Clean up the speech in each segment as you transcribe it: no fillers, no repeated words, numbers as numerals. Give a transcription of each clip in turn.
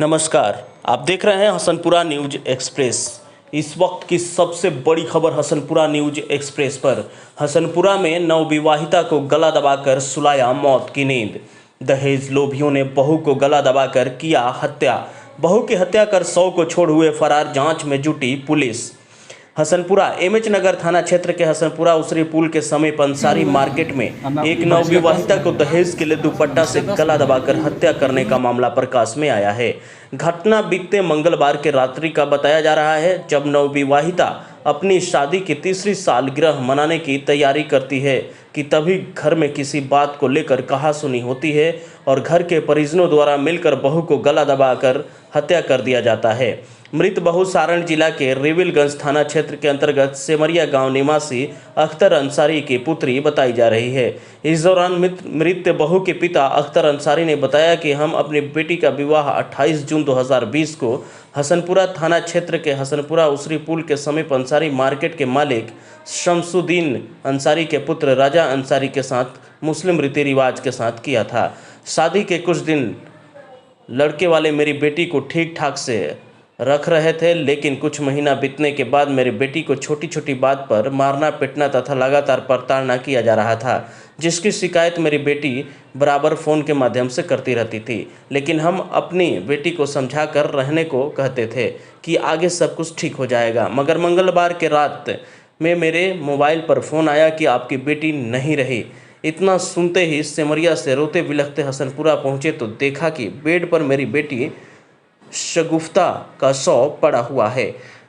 नमस्कार, आप देख रहे हैं हसनपुरा न्यूज एक्सप्रेस। इस वक्त की सबसे बड़ी खबर हसनपुरा न्यूज एक्सप्रेस पर। हसनपुरा में नवविवाहिता को गला दबाकर सुलाया मौत की नींद। दहेज लोभियों ने बहू को गला दबाकर किया हत्या। बहू की हत्या कर 100 को छोड़ हुए फरार, जांच में जुटी पुलिस। हसनपुरा एमएच नगर थाना क्षेत्र के हसनपुरा उसरी पुल के समीप अंसारी मार्केट में एक नवविवाहिता को दहेज के लिए दुपट्टा से गला दबाकर हत्या करने का मामला प्रकाश में आया है। घटना बीते मंगलवार के रात्रि का बताया जा रहा है, जब नवविवाहिता अपनी शादी की तीसरी सालगिरह मनाने की तैयारी करती है कि तभी घर में किसी बात को लेकर कहासुनी होती है और घर के परिजनों द्वारा मिलकर बहू को गला दबाकर हत्या कर दिया जाता है। मृत बहू सारण जिला के रिविलगंज थाना क्षेत्र के अंतर्गत सेमरिया गांव निवासी अख्तर अंसारी की पुत्री बताई जा रही है। इस दौरान मृत बहू के पिता अख्तर अंसारी ने बताया कि हम अपनी बेटी का विवाह 28 जून 2020 को हसनपुरा थाना क्षेत्र के हसनपुरा उसरी पुल के समीप अंसारी मार्केट के मालिक शमसुद्दीन अंसारी के पुत्र राजा अंसारी के साथ मुस्लिम रीति रिवाज के साथ किया था। शादी के कुछ दिन लड़के वाले मेरी बेटी को ठीक ठाक से रख रहे थे, लेकिन कुछ महीना बीतने के बाद मेरी बेटी को छोटी छोटी बात पर मारना पीटना तथा लगातार प्रताड़ना किया जा रहा था, जिसकी शिकायत मेरी बेटी बराबर फ़ोन के माध्यम से करती रहती थी। लेकिन हम अपनी बेटी को समझा कर रहने को कहते थे कि आगे सब कुछ ठीक हो जाएगा, मगर मंगलवार के रात में मेरे मोबाइल पर फ़ोन आया कि आपकी बेटी नहीं रही। इतना सुनते ही सेमरिया से रोते बिलखते हसनपुरा पहुँचे तो देखा कि बेड पर मेरी बेटी शगुफ्ता का शव पड़ा हुआ है।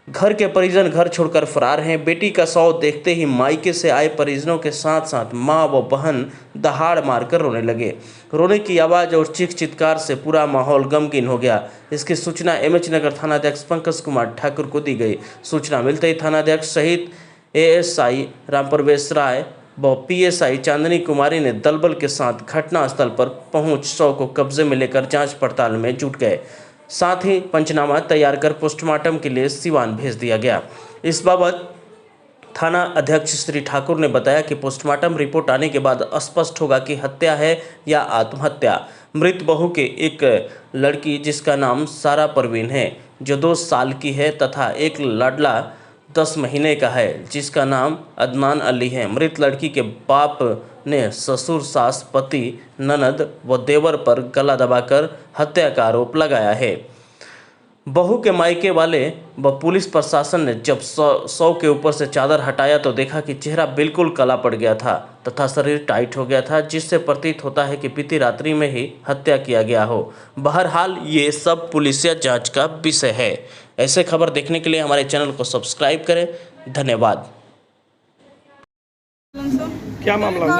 घर के परिजन घर छोड़कर फरार हैं। बेटी का शव देखते ही मायके से आए परिजनों के साथ साथ मां व बहन दहाड़ मारकर रोने लगे। रोने की आवाज़ और चीख चित्कार से पूरा माहौल गमगीन हो गया। इसकी सूचना एमएच नगर थानाध्यक्ष पंकज कुमार ठाकुर को दी गई। सूचना मिलते ही थानाध्यक्ष सहित एएसआई रामप्रवेश राय व पीएसआई चांदनी कुमारी ने दलबल के साथ घटनास्थल पर पहुंच शव को कब्जे में लेकर जांच पड़ताल में जुट गए। साथ ही पंचनामा तैयार कर पोस्टमार्टम के लिए सिवान भेज दिया गया। इस बाबत थाना अध्यक्ष श्री ठाकुर ने बताया कि पोस्टमार्टम रिपोर्ट आने के बाद स्पष्ट होगा कि हत्या है या आत्महत्या। मृत बहू के एक लड़की जिसका नाम सारा परवीन है, जो 2 साल की है, तथा एक लाडला 10 महीने का है, जिसका नाम अदनान अली है। मृत लड़की के बाप ने ससुर, सास, पति, ननद व देवर पर गला दबाकर हत्या का आरोप लगाया है। बहू के मायके वाले व पुलिस प्रशासन ने जब शव के ऊपर से चादर हटाया तो देखा कि चेहरा बिल्कुल काला पड़ गया था तथा शरीर टाइट हो गया था, जिससे प्रतीत होता है कि बीती रात्रि में ही हत्या किया गया हो। बहरहाल ये सब पुलिसिया जांच का विषय है। ऐसे खबर देखने के लिए हमारे चैनल को सब्सक्राइब करें। धन्यवाद। क्या मामला हुआ?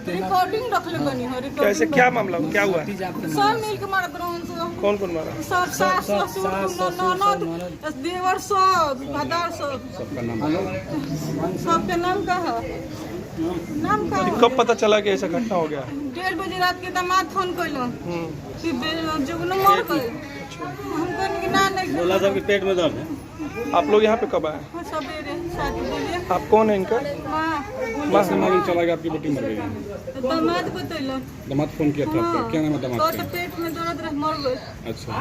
रिकॉर्डिंग रख ले बनी हो। कैसे, क्या मामला हुआ? क्या हुआ? सब मिल के मारा ब्राउन। कौन कौन मारा? सब सास ससुर ननद देवर सब भदार सबका नाम का है। नाम का कब पता चला कि ऐसा घटना हो गया? 1:30 बजे रात के दामाद फोन कइलो कि जुगनू मर गए। हम कहनी कि ना नहीं बोला था कि पेट में दर्द है। आप लोग यहाँ पे कब आए? सवेरे 7 बजे। आप कौन है इनका? मां से मालूम चला गया आपकी बेटी मर गई। दामाद बतैलो। दामाद फोन किया था आपको? क्या नाम है दामाद तो का? पेट में दर्द रह मर गए। अच्छा,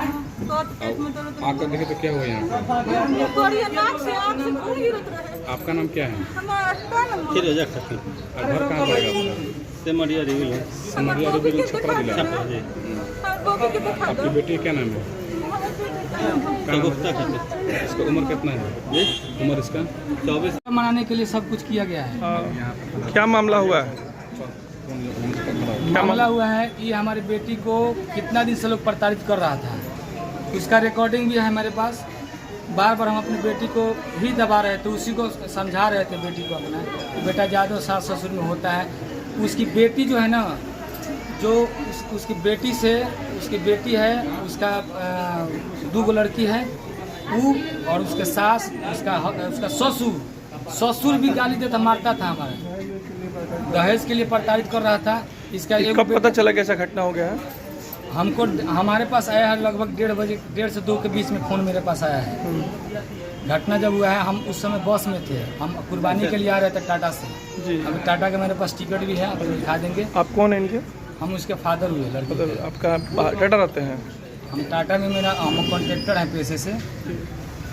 तो पेट में दर्द आकर देखे तो क्या हुआ यहाँ पे? बढ़िया नाक से खून गिरत रहे। आपका नाम क्या है? हमारा नाम और घर कहाँ पड़ेगा आपका? सेमरिया रिविल छपरा जिला। आपकी बेटी क्या नाम है? इसका उम्र कितना है? उम्र इसका 24 मनाने के लिए सब कुछ किया गया है। क्या मामला हुआ है? मामला हुआ है कि हमारी बेटी को कितना दिन से लोग प्रताड़ित कर रहा था, उसका रिकॉर्डिंग भी है हमारे पास। बार बार हम अपनी बेटी को ही दबा रहे थे, उसी को समझा रहे थे बेटी को अपना कि बेटा ज़्यादा सास ससुर में होता है। उसकी बेटी जो है ना, जो उसकी बेटी से, उसकी बेटी है, उसका 2 लड़की है, वो और उसके सास, उसका ससुर भी गाली देता, मारता था, हमारे दहेज के लिए प्रताड़ित कर रहा था। इसका कब पता चला कि ऐसा घटना हो गया है? हमको हमारे पास आया है लगभग 1:30 बजे, 1:30 से 2 के बीच में फ़ोन मेरे पास आया है। घटना जब हुआ है, हम उस समय बस में थे, हम कुर्बानी के लिए आ रहे थे टाटा से जी। अभी टाटा का मेरे पास टिकट भी है, आपको दिखा देंगे। आप कौन है इनके? हम उसके फादर हुए लड़के। आपका टाटा रहते हैं? हम टाटा में हम कॉन्ट्रैक्टर हैं पेशे से।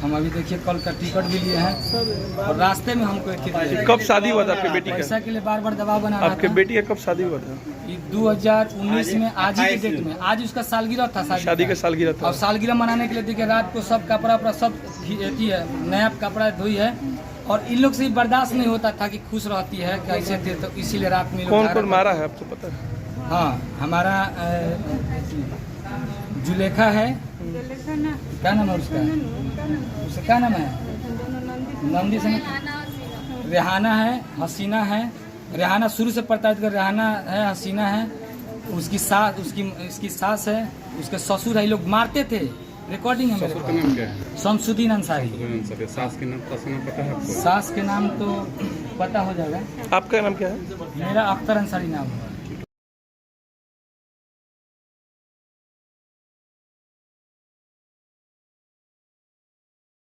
हम अभी देखिए कल का टिकट भी लिए हैं और रास्ते में हमको एक चीज कब शादी हुआ था आपके बेटी पैसा का? के लिए बार बार दबाव बना रहा आपके था। बेटी का कब शादी हुआ था? ये 2019 में आज ही के डेट में, आज उसका सालगिरह था शादी का सालगिरह था। और सालगिरह मनाने के लिए देखिए रात को सब कपड़ा वपड़ा सब एती है, नया कपड़ा धोई है और इन लोग से भी बर्दाश्त नहीं होता था कि खुश रहती है कैसे थे, तो इसीलिए रात में कौन कौन मारा है आपको पता है? हाँ, हमारा जुलेखा है, क्या नाम है उसका, उसका क्या नाम है, नंदी से रेहाना है, हसीना है। रेहाना शुरू से प्रताड़ित कर, रेहाना है, हसीना है, उसकी सास, इसकी सास है, उसके ससुर है। ये लोग मारते थे, रिकॉर्डिंग है मेरे ससुर का नाम क्या है? शमसुद्दीन अंसारी। सास के नाम पता है आपको? सास के नाम तो पता हो जाएगा। आपका नाम क्या है? मेरा अख्तर अंसारी नाम है।